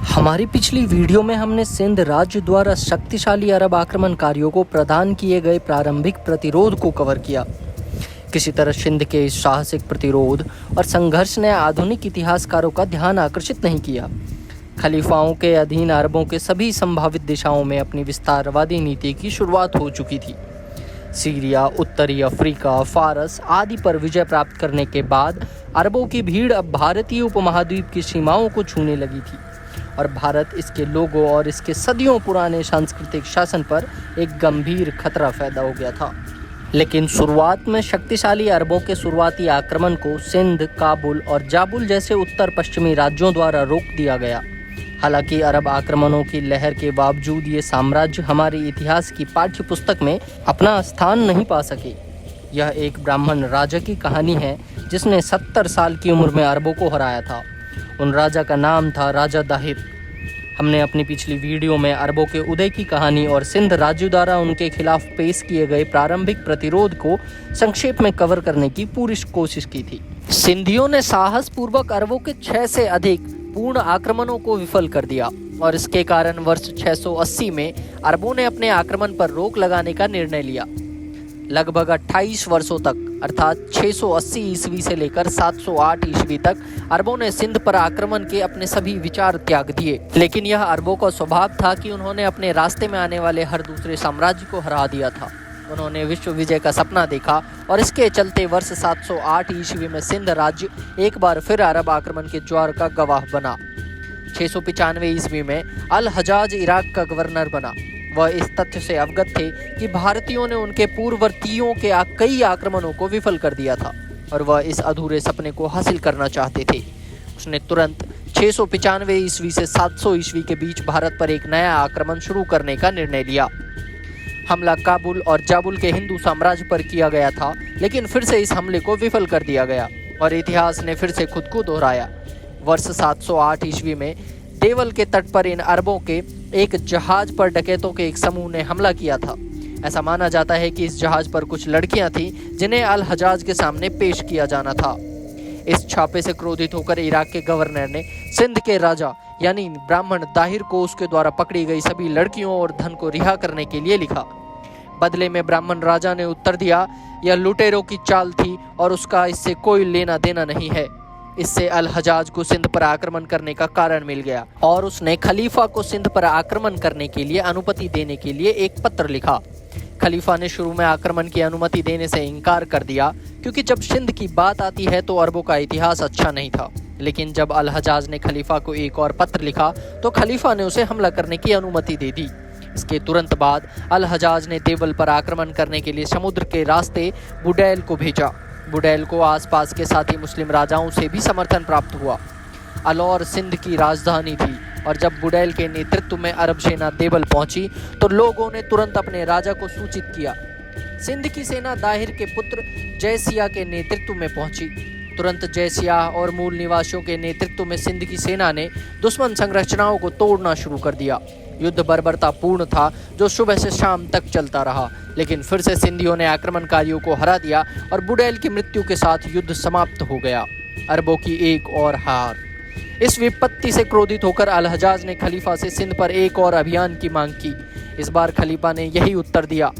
हमारी पिछली वीडियो में हमने सिंध राज्य द्वारा शक्तिशाली अरब आक्रमणकारियों को प्रदान किए गए प्रारंभिक प्रतिरोध को कवर किया। किसी तरह सिंध के इस साहसिक प्रतिरोध और संघर्ष ने आधुनिक इतिहासकारों का ध्यान आकर्षित नहीं किया। खलीफाओं के अधीन अरबों के सभी संभावित दिशाओं में अपनी विस्तारवादी नीति की शुरुआत हो चुकी थी। सीरिया, उत्तरी अफ्रीका, फारस आदि पर विजय प्राप्त करने के बाद अरबों की भीड़ अब भारतीय उपमहाद्वीप की सीमाओं को छूने लगी थी और भारत, इसके लोगों और इसके सदियों पुराने सांस्कृतिक शासन पर एक गंभीर खतरा पैदा हो गया था। लेकिन शुरुआत में शक्तिशाली अरबों के शुरुआती आक्रमण को सिंध, काबुल और जाबुल जैसे उत्तर पश्चिमी राज्यों द्वारा रोक दिया गया। हालांकि अरब आक्रमणों की लहर के बावजूद ये साम्राज्य हमारे इतिहास की पाठ्य पुस्तक में अपना स्थान नहीं पा सके। यह एक ब्राह्मण राजा की कहानी है जिसने 70 साल की उम्र में अरबों को हराया था। उन राजा का नाम था राजा दाहिर। हमने अपनी पिछली वीडियो में अरबों के उदय की कहानी और सिंध राज्य द्वारा उनके खिलाफ पेश किए गए प्रारंभिक प्रतिरोध को संक्षेप में कवर करने की पूरी कोशिश की थी। सिंधियों ने साहस पूर्वक अरबों के 6 से अधिक पूर्ण आक्रमणों को विफल कर दिया और इसके कारण वर्ष 680 में अरबों ने अपने आक्रमण पर रोक लगाने का निर्णय लिया। लगभग 28 वर्षों तक अर्थात 680 ईस्वी से लेकर 708 ईस्वी तक अरबों ने सिंध पर आक्रमण के अपने सभी विचार त्याग दिए। लेकिन यह अरबों का स्वभाव था कि उन्होंने अपने रास्ते में आने वाले हर दूसरे साम्राज्य को हरा दिया था। उन्होंने विश्व विजय का सपना देखा और इसके चलते वर्ष 708 ईस्वी में सिंध राज्य एक बार फिर अरब आक्रमण के ज्वार का गवाह बना। 695 ईस्वी में अल हजाज इराक का गवर्नर बना। वह इस तथ्य से अवगत थे कि भारतीयों ने उनके पूर्ववर्तियों के कई आक्रमणों को विफल कर दिया था और वह इस अधूरे सपने को हासिल करना चाहते थे। उसने तुरंत 695 ईस्वी से 700 ईस्वी के बीच भारत पर एक नया आक्रमण शुरू करने का निर्णय लिया। हमला काबुल और जाबुल के हिंदू साम्राज्य पर किया गया था, लेकिन फिर से इस हमले को विफल कर दिया गया और इतिहास ने फिर से खुद को दोहराया। वर्ष 708 ईस्वी में देवल के तट पर इन अरबों के एक जहाज पर डकैतों के एक समूह ने हमला किया था। ऐसा माना जाता है कि इस जहाज पर कुछ लड़कियां थीं जिन्हें अल हजाज के सामने पेश किया जाना था। इस छापे से क्रोधित होकर इराक के गवर्नर ने सिंध के राजा यानी ब्राह्मण दाहिर को उसके द्वारा पकड़ी गई सभी लड़कियों और धन को रिहा करने के लिए लिखा। बदले में ब्राह्मण राजा ने उत्तर दिया, यह लुटेरों की चाल थी और उसका इससे कोई लेना देना नहीं है। इससे अल हजाज को सिंध पर आक्रमण करने का कारण मिल गया और उसने खलीफा को सिंध पर आक्रमण करने के लिए अनुमति देने के लिए एक पत्र लिखा। खलीफा ने शुरू में आक्रमण की अनुमति देने से इनकार कर दिया क्योंकि जब सिंध की बात आती है तो अरबों का इतिहास अच्छा नहीं था। लेकिन जब अल हजाज ने खलीफा को एक और पत्र लिखा तो खलीफा ने उसे हमला करने की अनुमति दे दी। इसके तुरंत बाद अल हजाज ने देवल पर आक्रमण करने के लिए समुद्र के रास्ते बुडैल को भेजा। बुडैल को आसपास के साथी मुस्लिम राजाओं से भी समर्थन प्राप्त हुआ। अलौर सिंध की राजधानी थी और जब बुडैल के नेतृत्व में अरब सेना देवल पहुंची तो लोगों ने तुरंत अपने राजा को सूचित किया। सिंध की सेना दाहिर के पुत्र जयसिया के नेतृत्व में पहुंची। तुरंत जयसिया और मूल निवासियों के नेतृत्व में सिंध की सेना ने दुश्मन संरचनाओं को तोड़ना शुरू कर दिया। युद्ध बर्बरतापूर्ण था जो सुबह से शाम तक चलता रहा, लेकिन फिर से सिंधियों ने आक्रमणकारियों को हरा दिया और बुडैल की मृत्यु के साथ युद्ध समाप्त हो गया। अरबों की एक और हार। इस विपत्ति से क्रोधित होकर अल हजाज ने खलीफा से सिंध पर एक और अभियान की मांग की। इस बार खलीफा ने यही उत्तर दिया,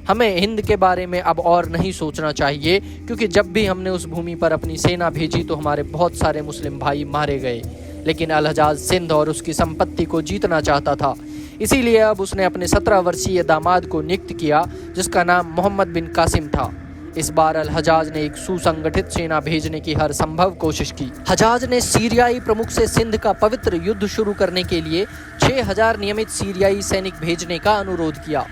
हमें हिंद के बारे में अब और नहीं सोचना चाहिए क्योंकि जब भी हमने उस भूमि पर अपनी सेना भेजी तो हमारे बहुत सारे मुस्लिम भाई मारे गए। लेकिन अल हजाज सिंध और उसकी संपत्ति को जीतना चाहता था, इसीलिए अब उसने अपने 17 वर्षीय दामाद को नियुक्त किया जिसका नाम मोहम्मद बिन कासिम था। इस बार अल हजाज ने एक सुसंगठित सेना भेजने की हर संभव कोशिश की। हजाज ने सीरियाई प्रमुख से सिंध का पवित्र युद्ध शुरू करने के लिए 6000 नियमित सीरियाई सैनिक भेजने का अनुरोध किया।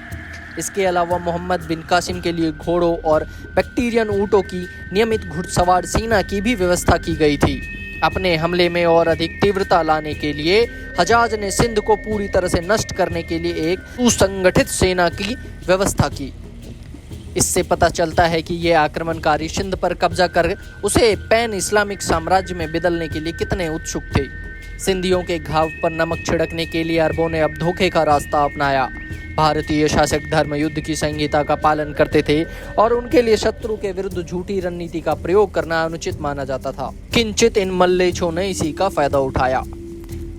इसके अलावा मोहम्मद बिन कासिम के लिए घोड़ों और बैक्टीरियन ऊँटों की नियमित घुड़सवार सेना की भी व्यवस्था की गई थी। अपने हमले में और अधिक तीव्रता लाने के लिए हजाज ने सिंध को पूरी तरह से नष्ट करने के लिए एक सुसंगठित सेना की व्यवस्था की। इससे पता चलता है कि ये आक्रमणकारी सिंध पर कब्जा कर उसे पैन इस्लामिक साम्राज्य में बदलने के लिए कितने उत्सुक थे। सिंधियों के घाव पर नमक छिड़कने के लिए अरबों ने अब धोखे का रास्ता अपनाया। भारतीय शासक धर्म युद्ध की संहिता का पालन करते थे और उनके लिए शत्रु के विरुद्ध झूठी रणनीति का प्रयोग करना अनुचित माना जाता था। किंचित इन मल्लेच्छों ने इसी का फायदा उठाया।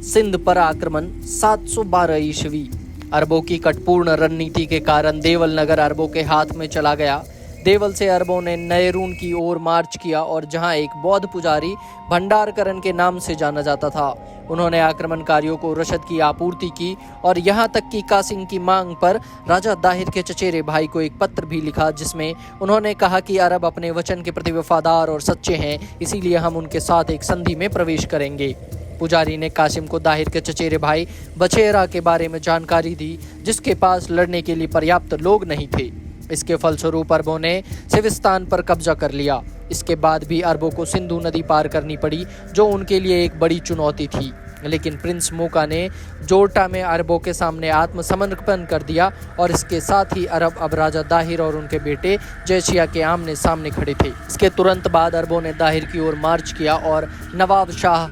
सिंध पर आक्रमण 712 ईस्वी। अरबों की कटपूर्ण रणनीति के कारण देवल नगर अरबों के हाथ में चला गया। देवल से अरबों ने नयरून की ओर मार्च किया और जहां एक बौद्ध पुजारी भंडारकरण के नाम से जाना जाता था, उन्होंने आक्रमणकारियों को रसद की आपूर्ति की और यहां तक कि कासिम की मांग पर राजा दाहिर के चचेरे भाई को एक पत्र भी लिखा, जिसमें उन्होंने कहा कि अरब अपने वचन के प्रति वफादार और सच्चे हैं, इसीलिए हम उनके साथ एक संधि में प्रवेश करेंगे। पुजारी ने कासिम को दाहिर के चचेरे भाई बचेरा के बारे में जानकारी दी, जिसके पास लड़ने के लिए पर्याप्त लोग नहीं थे। इसके फलस्वरूप अरबों ने सिविस्तान पर कब्जा कर लिया। इसके बाद भी अरबों को सिंधु नदी पार करनी पड़ी, जो उनके लिए एक बड़ी चुनौती थी। लेकिन प्रिंस मोका ने जोर्टा में अरबों के सामने आत्मसमर्पण कर दिया और इसके साथ ही अरब अब राजा दाहिर और उनके बेटे जयसिया के आमने सामने खड़े थे। इसके तुरंत बाद अरबों ने दाहिर की ओर मार्च किया और नवाब शाह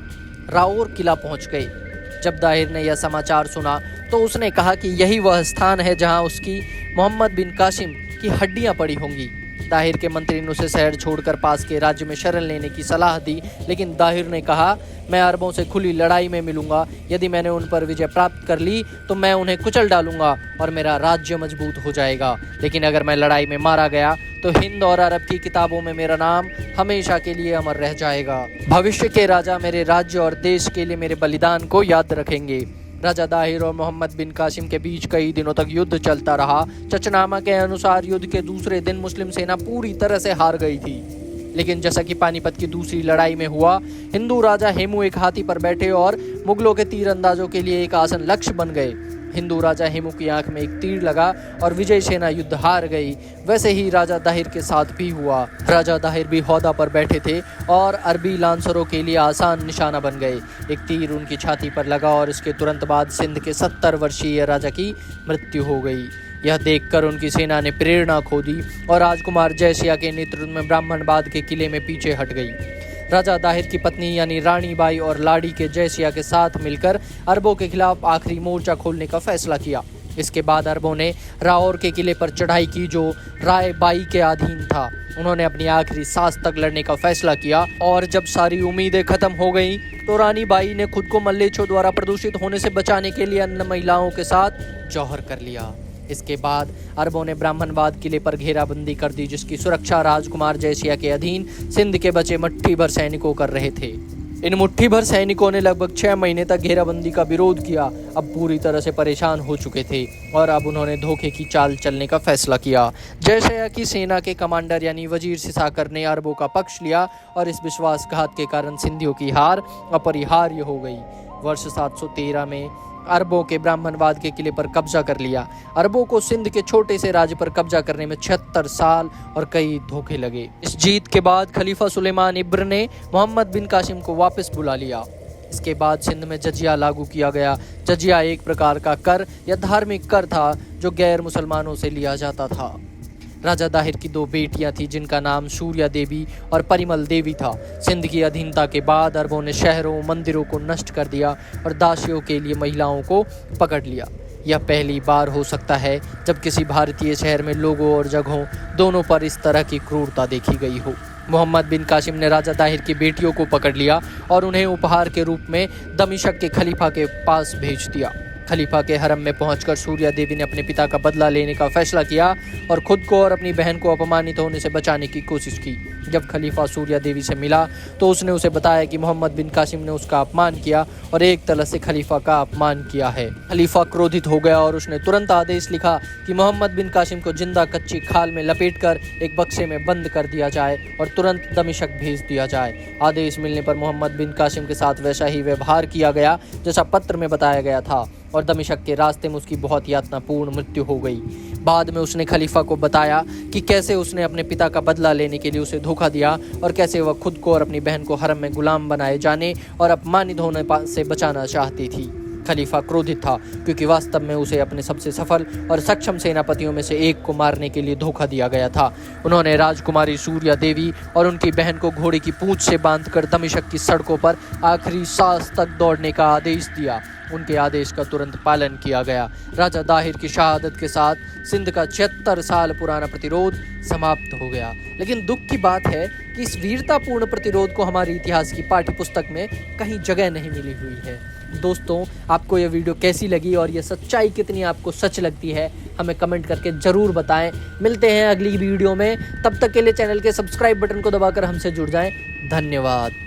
राओर किला पहुंच गए। जब दाहिर ने यह समाचार सुना तो उसने कहा कि यही वह स्थान है जहां उसकी मोहम्मद बिन कासिम की हड्डियां पड़ी होंगी। दाहिर के मंत्री ने उसे शहर छोड़कर पास के राज्य में शरण लेने की सलाह दी, लेकिन दाहिर ने कहा, मैं अरबों से खुली लड़ाई में मिलूंगा। यदि मैंने उन पर विजय प्राप्त कर ली तो मैं उन्हें कुचल डालूंगा और मेरा राज्य मजबूत हो जाएगा। लेकिन अगर मैं लड़ाई में मारा गया तो हिंद और अरब की किताबों में मेरा नाम हमेशा के लिए अमर रह जाएगा। भविष्य के राजा मेरे राज्य और देश के लिए मेरे बलिदान को याद रखेंगे। राजा दाहिर और मोहम्मद बिन कासिम के बीच कई दिनों तक युद्ध चलता रहा। चचनामा के अनुसार युद्ध के दूसरे दिन मुस्लिम सेना पूरी तरह से हार गई थी। लेकिन जैसा कि पानीपत की दूसरी लड़ाई में हुआ, हिंदू राजा हेमू एक हाथी पर बैठे और मुगलों के तीरंदाजों के लिए एक आसान लक्ष्य बन गए। हिंदू राजा हेमू की आंख में एक तीर लगा और विजय सेना युद्ध हार गई। वैसे ही राजा दाहिर के साथ भी हुआ। राजा दाहिर भी हौदा पर बैठे थे और अरबी लांसरों के लिए आसान निशाना बन गए। एक तीर उनकी छाती पर लगा और इसके तुरंत बाद सिंध के 70 वर्षीय राजा की मृत्यु हो गई। यह देखकर उनकी सेना ने प्रेरणा खो दी और राजकुमार जयसिया के नेतृत्व में ब्राह्मणबाद के किले में पीछे हट गई। राजा दाहिर की पत्नी यानी रानी बाई और लाड़ी के जयसिया के साथ मिलकर अरबों के खिलाफ आखिरी मोर्चा खोलने का फैसला किया। इसके बाद अरबों ने राओर के किले पर चढ़ाई की, जो राय बाई के अधीन था। उन्होंने अपनी आखिरी सांस तक लड़ने का फैसला किया और जब सारी उम्मीदें खत्म हो गईं, तो रानी बाई ने खुद को मल्लेच्छों द्वारा प्रदूषित होने से बचाने के लिए अन्य महिलाओं के साथ जौहर कर लिया। इसके बाद अरबों ने ब्राह्मणबाद किले पर घेराबंदी कर दी, जिसकी सुरक्षा राजकुमार जयसिया के अधीन सिंध के बचे मुट्ठी भर सैनिकों कर रहे थे। इन मुट्ठी भर सैनिकों ने लगभग 6 महीने तक घेराबंदी का विरोध किया। अब पूरी तरह से परेशान हो चुके थे और अब उन्होंने धोखे की चाल चलने का फैसला किया। जयसिया की सेना के कमांडर यानी वजीर सिसाकर ने अरबों का पक्ष लिया और इस विश्वासघात के कारण सिंधियों की हार अपरिहार्य हो गई। वर्ष 713 में अरबों के ब्राह्मणबाद के किले पर कब्जा कर लिया। अरबों को सिंध के छोटे से राज्य पर कब्जा करने में 76 साल और कई धोखे लगे। इस जीत के बाद खलीफा सुलेमान इब्न ने मोहम्मद बिन कासिम को वापस बुला लिया। इसके बाद सिंध में जजिया लागू किया गया। जजिया एक प्रकार का कर या धार्मिक कर था जो गैर मुसलमानों से लिया जाता था। राजा दाहिर की 2 बेटियां थीं, जिनका नाम सूर्या देवी और परिमल देवी था। सिंध की अधीनता के बाद अरबों ने शहरों मंदिरों को नष्ट कर दिया और दासियों के लिए महिलाओं को पकड़ लिया। यह पहली बार हो सकता है जब किसी भारतीय शहर में लोगों और जगहों दोनों पर इस तरह की क्रूरता देखी गई हो। मोहम्मद बिन कासिम ने राजा दाहिर की बेटियों को पकड़ लिया और उन्हें उपहार के रूप में दमिश्क के खलीफा के पास भेज दिया। खलीफा के हरम में पहुंचकर सूर्या देवी ने अपने पिता का बदला लेने का फैसला किया और खुद को और अपनी बहन को अपमानित होने से बचाने की कोशिश की। जब खलीफा सूर्या देवी से मिला तो उसने उसे बताया कि मोहम्मद बिन कासिम ने उसका अपमान किया और एक तरह से खलीफा का अपमान किया है। खलीफा क्रोधित हो गया और उसने तुरंत आदेश लिखा कि मोहम्मद बिन कासिम को जिंदा कच्ची खाल में लपेटकर एक बक्से में बंद कर दिया जाए और तुरंत दमिश्क भेज दिया जाए। आदेश मिलने पर मोहम्मद बिन कासिम के साथ वैसा ही व्यवहार किया गया जैसा पत्र में बताया गया था और दमिश्क के रास्ते में उसकी बहुत यातनापूर्ण मृत्यु हो गई। बाद में उसने खलीफा को बताया कि कैसे उसने अपने पिता का बदला लेने के लिए उसे धोखा दिया और कैसे वह खुद को और अपनी बहन को हरम में गुलाम बनाए जाने और अपमानित होने से बचाना चाहती थी। खलीफा क्रोधित था क्योंकि वास्तव में उसे अपने सबसे सफल और सक्षम सेनापतियों में से एक को मारने के लिए धोखा दिया गया था। उन्होंने राजकुमारी सूर्या देवी और उनकी बहन को घोड़े की पूंछ से बांधकर दमिश्क की सड़कों पर आखिरी सांस तक दौड़ने का आदेश दिया। उनके आदेश का तुरंत पालन किया गया। राजा दाहिर की शहादत के साथ सिंध का 76 साल पुराना प्रतिरोध समाप्त हो गया। लेकिन दुख की बात है कि इस वीरतापूर्ण प्रतिरोध को हमारे इतिहास की पाठ्य पुस्तक में कहीं जगह नहीं मिली हुई है। दोस्तों, आपको ये वीडियो कैसी लगी और ये सच्चाई कितनी आपको सच लगती है, हमें कमेंट करके ज़रूर बताएं। मिलते हैं अगली वीडियो में, तब तक के लिए चैनल के सब्सक्राइब बटन को दबाकर हमसे जुड़ जाएं। धन्यवाद।